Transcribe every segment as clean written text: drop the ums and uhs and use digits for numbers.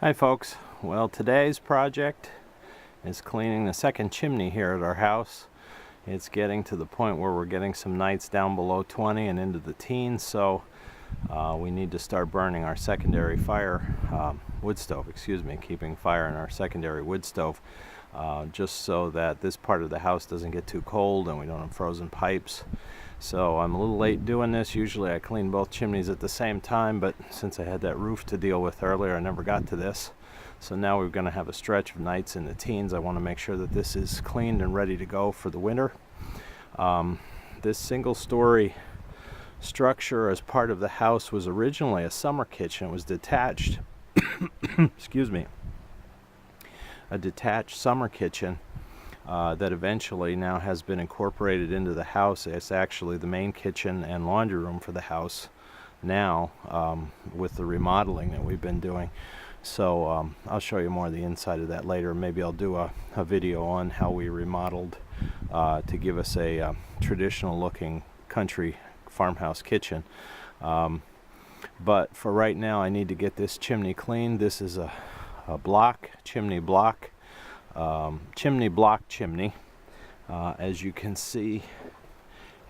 Hi folks, well today's project is cleaning the second chimney here at our house. It's getting to the point where we're getting some nights down below 20 and into the teens, so we need to start burning our secondary wood stove, keeping fire in our secondary wood stove, just so that this part of the house doesn't get too cold and we don't have frozen pipes. So I'm a little late doing this. Usually I clean both chimneys at the same time, but since I had that roof to deal with earlier, I never got to this. So now we're going to have a stretch of nights in the teens. I want to make sure that this is cleaned and ready to go for the winter. This single-story structure as part of the house was originally a summer kitchen. It was detached. Excuse me. A detached summer kitchen that eventually now has been incorporated into the house. It's actually the main kitchen and laundry room for the house now, with the remodeling that we've been doing. So I'll show you more of the inside of that later. Maybe I'll do a video on how we remodeled to give us a traditional looking country farmhouse kitchen. But for right now I need to get this chimney cleaned. This is a chimney block chimney. As you can see,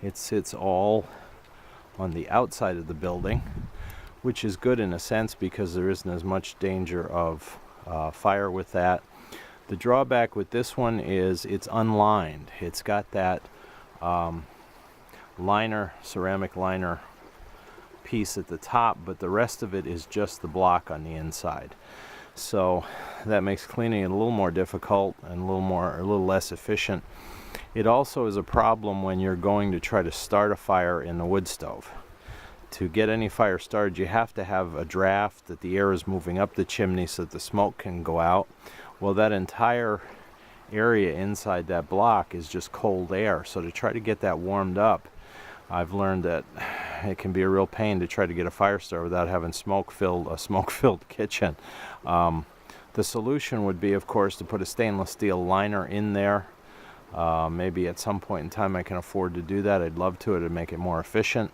it sits all on the outside of the building, which is good in a sense because there isn't as much danger of fire with that. The drawback with this one is it's unlined. It's got that ceramic liner piece at the top, but the rest of it is just the block on the inside. So that makes cleaning it a little more difficult and a little less efficient. It also is a problem when you're going to try to start a fire in the wood stove. To get any fire started, you have to have a draft that the air is moving up the chimney so that the smoke can go out. Well, that entire area inside that block is just cold air. So to try to get that warmed up, I've learned that it can be a real pain to try to get a fire started without having a smoke-filled kitchen. The solution would be, of course, to put a stainless steel liner in there. Maybe at some point in time I can afford to do that. I'd love to. It'd make it more efficient.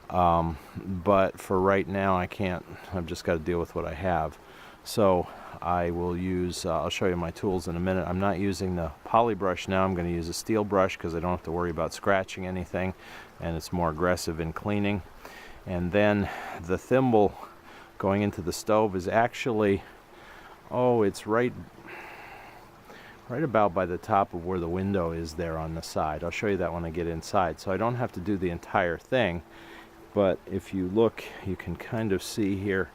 But for right now I can't. I've just got to deal with what I have. So I will use, I'll show you my tools in a minute. I'm not using the poly brush now. I'm going to use a steel brush because I don't have to worry about scratching anything, and it's more aggressive in cleaning. And then the thimble going into the stove is actually, it's right about by the top of where the window is there on the side. I'll show you that when I get inside. So I don't have to do the entire thing, but if you look, you can kind of see here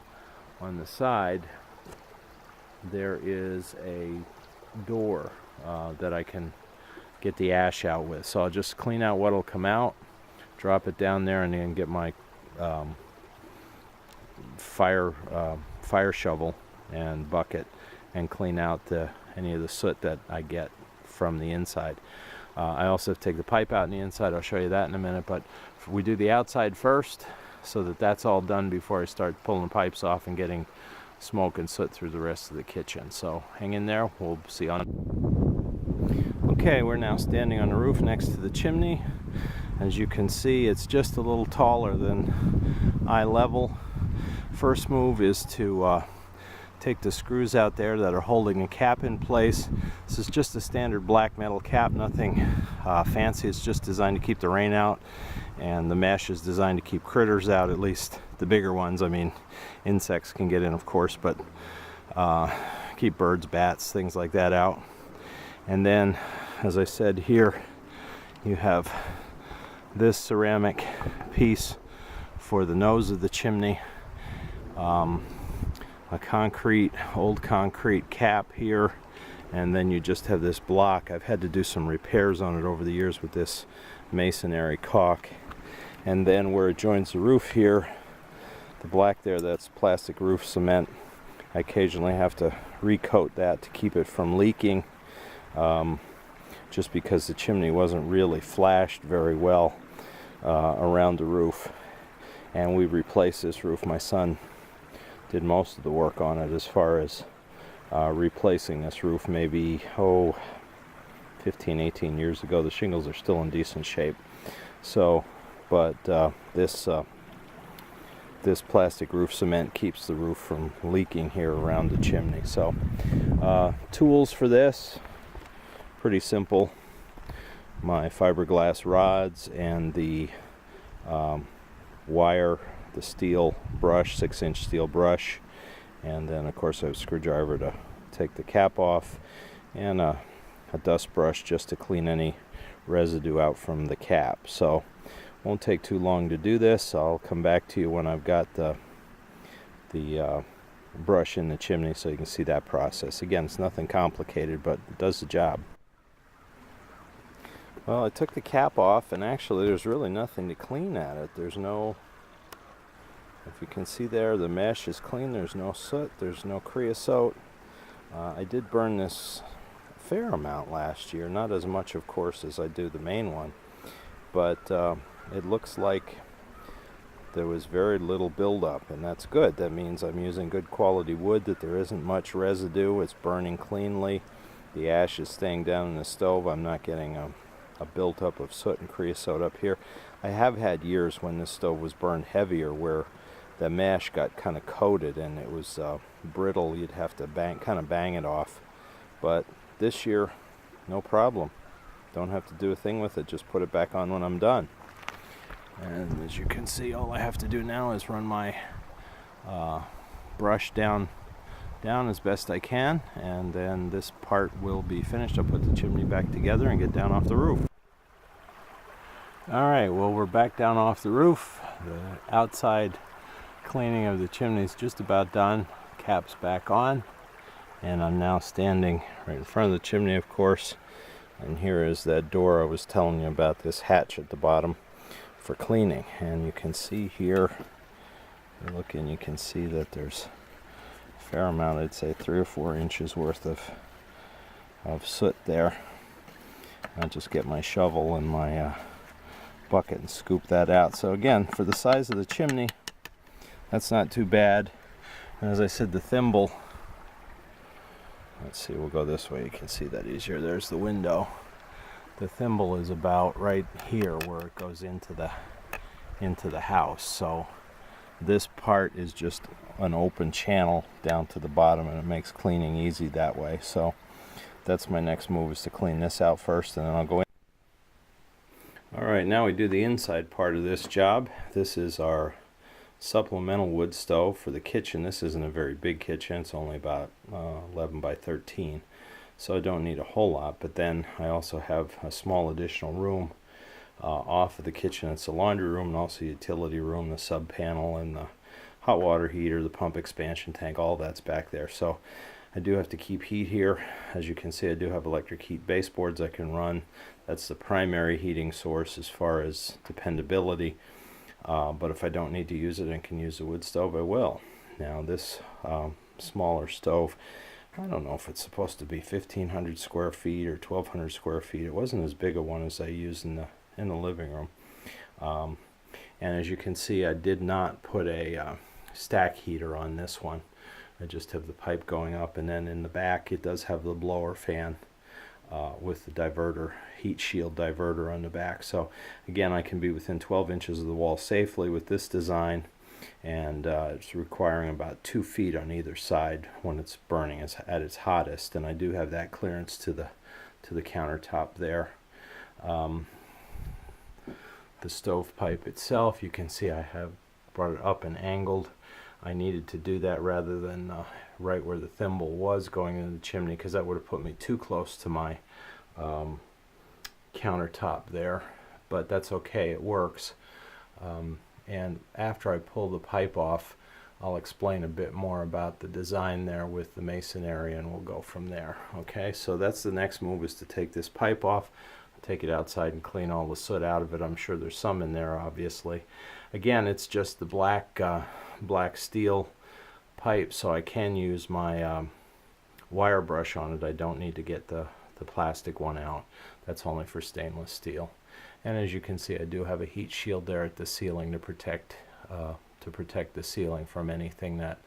on the side there is a door that I can get the ash out with. So I'll just clean out what'll come out, drop it down there, and then get my fire shovel and bucket and clean out any of the soot that I get from the inside. I also have to take the pipe out on the inside. I'll show you that in a minute, but we do the outside first so that that's all done before I start pulling the pipes off and getting smoke and soot through the rest of the kitchen. So hang in there, we'll see on. Okay, we're now standing on the roof next to the chimney. As you can see, it's just a little taller than eye level. First move is to take the screws out there that are holding the cap in place. This is just a standard black metal cap, nothing fancy. It's just designed to keep the rain out, and the mesh is designed to keep critters out, at least the bigger ones. I mean, insects can get in, of course, but keep birds, bats, things like that out. And then, as I said, here you have this ceramic piece for the nose of the chimney, a old concrete cap here, and then you just have this block. I've had to do some repairs on it over the years with this masonry caulk. And then where it joins the roof here, the black there, that's plastic roof cement. I occasionally have to recoat that to keep it from leaking, just because the chimney wasn't really flashed very well around the roof. And we replaced this roof. My son did most of the work on it as far as replacing this roof maybe 15-18 years ago. The shingles are still in decent shape. So but this this plastic roof cement keeps the roof from leaking here around the chimney. So tools for this, pretty simple. My fiberglass rods and the wire, the steel brush, 6-inch steel brush, and then of course I have a screwdriver to take the cap off, and a dust brush just to clean any residue out from the cap. So won't take too long to do this. I'll come back to you when I've got the brush in the chimney so you can see that process. Again, it's nothing complicated, but it does the job. Well, I took the cap off, and actually there's really nothing to clean at it. There's no, if you can see there, the mesh is clean. There's no soot, there's no creosote. I did burn this a fair amount last year, not as much of course as I do the main one, but it looks like there was very little buildup, and that's good. That means I'm using good quality wood, that there isn't much residue. It's burning cleanly. The ash is staying down in the stove. I'm not getting a built-up of soot and creosote up here. I have had years when this stove was burned heavier where the mesh got kind of coated and it was brittle. You'd have to kind of bang it off. But this year, no problem. Don't have to do a thing with it. Just put it back on when I'm done. And as you can see, all I have to do now is run my brush down as best I can, and then this part will be finished. I'll put the chimney back together and get down off the roof. Alright, well, we're back down off the roof. The outside cleaning of the chimney is just about done. Cap's back on, and I'm now standing right in front of the chimney, of course, and here is that door I was telling you about, this hatch at the bottom for cleaning. And you can see here, if you look in, you can see that there's a fair amount, I'd say 3 or 4 inches worth of soot there. I'll just get my shovel and my bucket and scoop that out. So again, for the size of the chimney, that's not too bad. And as I said, the thimble, let's see, we'll go this way, you can see that easier. There's the window. The thimble is about right here where it goes into the house. So this part is just an open channel down to the bottom, and it makes cleaning easy that way. So that's my next move, is to clean this out first, and then I'll go in. Alright, now we do the inside part of this job. This is our supplemental wood stove for the kitchen. This isn't a very big kitchen. It's only about 11 by 13. So I don't need a whole lot, but then I also have a small additional room off of the kitchen. It's a laundry room and also a utility room, the sub panel and the hot water heater, the pump expansion tank, all that's back there. So I do have to keep heat here. As you can see, I do have electric heat baseboards I can run. That's the primary heating source as far as dependability. But if I don't need to use it and can use the wood stove, I will. Now this smaller stove, I don't know if it's supposed to be 1,500 square feet or 1,200 square feet. It wasn't as big a one as I used in the living room. And as you can see, I did not put a stack heater on this one. I just have the pipe going up, and then in the back it does have the blower fan with the diverter, heat shield diverter on the back. So again, I can be within 12 inches of the wall safely with this design. And it's requiring about 2 feet on either side when it's burning at its hottest, and I do have that clearance to the countertop there. The stovepipe itself, you can see I have brought it up and angled. I needed to do that rather than right where the thimble was going into the chimney, because that would have put me too close to my countertop there, but that's okay, it works. And after I pull the pipe off, I'll explain a bit more about the design there with the masonry, and we'll go from there. Okay, so that's the next move, is to take this pipe off, take it outside and clean all the soot out of it. I'm sure there's some in there, obviously. Again, it's just the black steel pipe, so I can use my wire brush on it. I don't need to get the plastic one out. That's only for stainless steel. And as you can see, I do have a heat shield there at the ceiling to protect the ceiling from anything that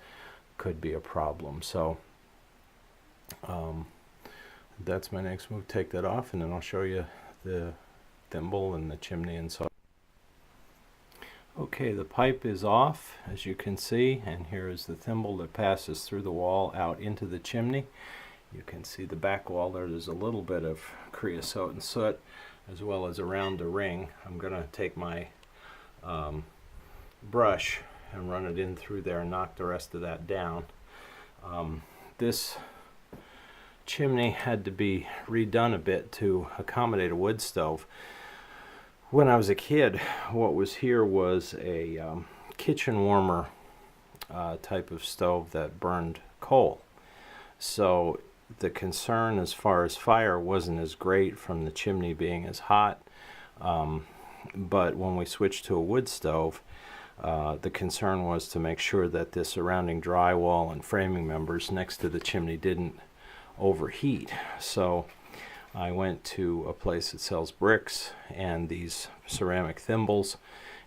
could be a problem. So that's my next move. Take that off, and then I'll show you the thimble and the chimney and so. Okay, the pipe is off, as you can see, and here is the thimble that passes through the wall out into the chimney. You can see the back wall there. There's a little bit of creosote and soot, as well as around the ring. I'm going to take my brush and run it in through there and knock the rest of that down. This chimney had to be redone a bit to accommodate a wood stove. When I was a kid, what was here was a kitchen warmer type of stove that burned coal. So the concern as far as fire wasn't as great from the chimney being as hot, but when we switched to a wood stove, the concern was to make sure that the surrounding drywall and framing members next to the chimney didn't overheat. So I went to a place that sells bricks and these ceramic thimbles,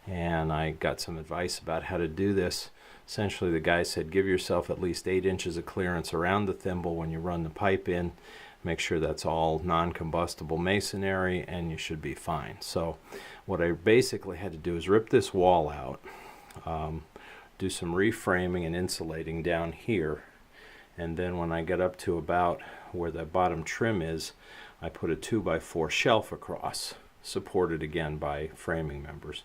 and I got some advice about how to do this. Essentially, the guy said give yourself at least 8 inches of clearance around the thimble when you run the pipe in. Make sure that's all non-combustible masonry, and you should be fine. So what I basically had to do is rip this wall out, do some reframing and insulating down here, and then when I get up to about where the bottom trim is, I put a 2x4 shelf across, supported again by framing members.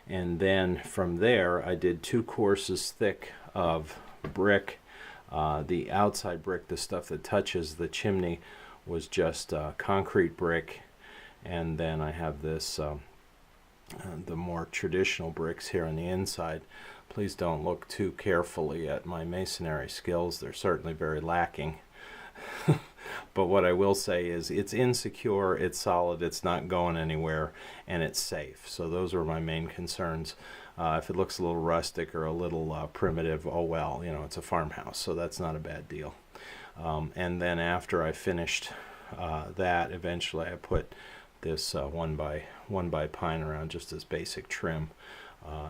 And then from there, I did 2 courses thick of brick. The outside brick, the stuff that touches the chimney, was just concrete brick. And then I have this, the more traditional bricks here on the inside. Please don't look too carefully at my masonry skills. They're certainly very lacking. But what I will say is it's insecure, it's solid, it's not going anywhere, and it's safe. So those are my main concerns. If it looks a little rustic or a little primitive, oh well, you know, it's a farmhouse, so that's not a bad deal. And then after I finished that, eventually I put this 1x pine around, just as basic trim.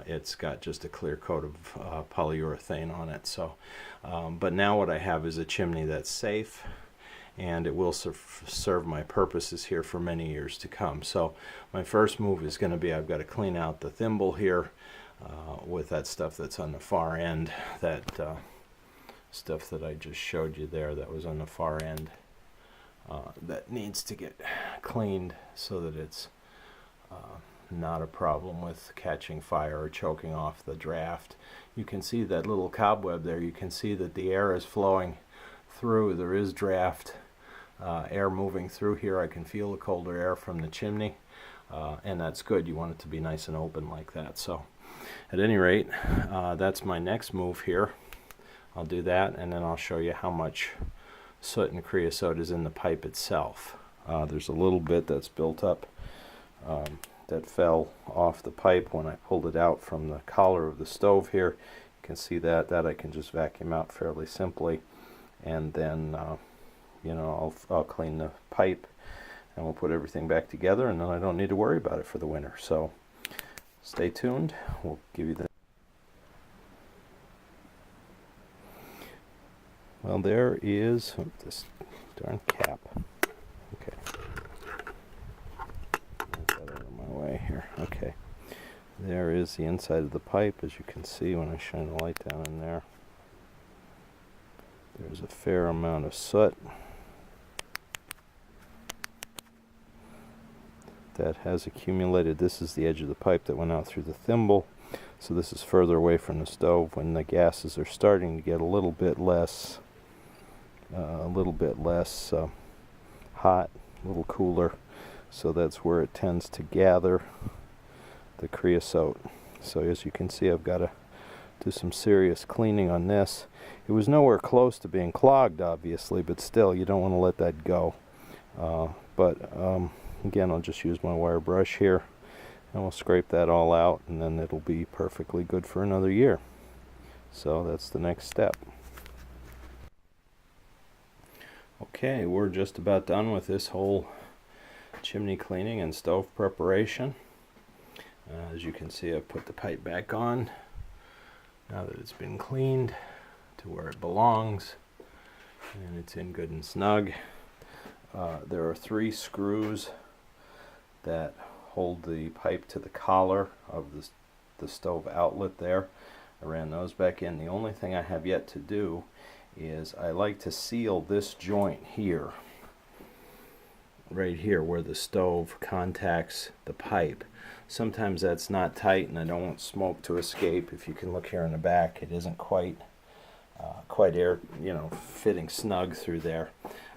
It's got just a clear coat of polyurethane on it. So, but now what I have is a chimney that's safe, and it will serve my purposes here for many years to come. So my first move is going to be, I've got to clean out the thimble here with that stuff that's on the far end, that stuff that I just showed you there that was on the far end, that needs to get cleaned so that it's not a problem with catching fire or choking off the draft. You can see that little cobweb there. You can see that the air is flowing through. There is draft air moving through here. I can feel the colder air from the chimney, and that's good. You want it to be nice and open like that. So at any rate, that's my next move here. I'll do that, and then I'll show you how much soot and creosote is in the pipe itself. There's a little bit that's built up that fell off the pipe when I pulled it out from the collar of the stove here. You can see that I can just vacuum out fairly simply, and then you know, I'll clean the pipe and we'll put everything back together, and then I don't need to worry about it for the winter. So stay tuned. We'll give you the... Well, there is this darn cap. Okay. Get that out of my way here. Okay. There is the inside of the pipe, as you can see when I shine the light down in there. There's a fair amount of soot that has accumulated. This is the edge of the pipe that went out through the thimble, so this is further away from the stove. When the gases are starting to get a little bit less hot, a little cooler, so that's where it tends to gather the creosote. So as you can see, I've got to do some serious cleaning on this. It was nowhere close to being clogged, obviously, but still, you don't want to let that go. Again, I'll just use my wire brush here, and we'll scrape that all out, and then it'll be perfectly good for another year. So that's the next step. Okay, we're just about done with this whole chimney cleaning and stove preparation. As you can see, I've put the pipe back on now that it's been cleaned to where it belongs, and it's in good and snug. There are 3 screws that hold the pipe to the collar of the the stove outlet there. I ran those back in. The only thing I have yet to do is I like to seal this joint here, right here where the stove contacts the pipe. Sometimes that's not tight and I don't want smoke to escape. If you can look here in the back, it isn't quite air, fitting snug through there.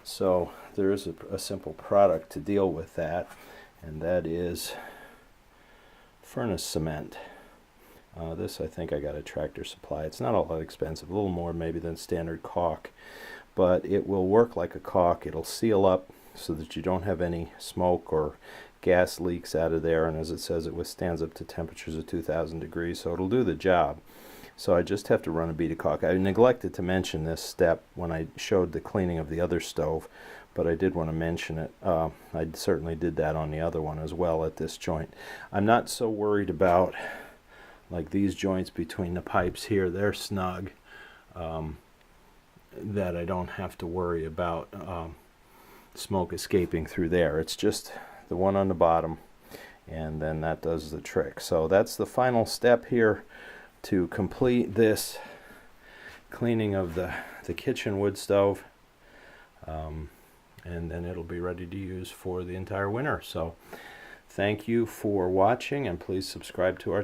So there is a simple product to deal with that, and that is furnace cement. This I think I got a Tractor Supply. It's not all that expensive, a little more maybe than standard caulk, but it will work like a caulk. It'll seal up so that you don't have any smoke or gas leaks out of there, and as it says, it withstands up to temperatures of 2,000 degrees, so it'll do the job. So I just have to run a bead of caulk. I neglected to mention this step when I showed the cleaning of the other stove, but I did want to mention it. I certainly did that on the other one as well at this joint. I'm not so worried about like these joints between the pipes here. They're snug, that I don't have to worry about smoke escaping through there. It's just the one on the bottom, and then that does the trick. So that's the final step here to complete this cleaning of the kitchen wood stove, and then it'll be ready to use for the entire winter. So thank you for watching, and please subscribe to our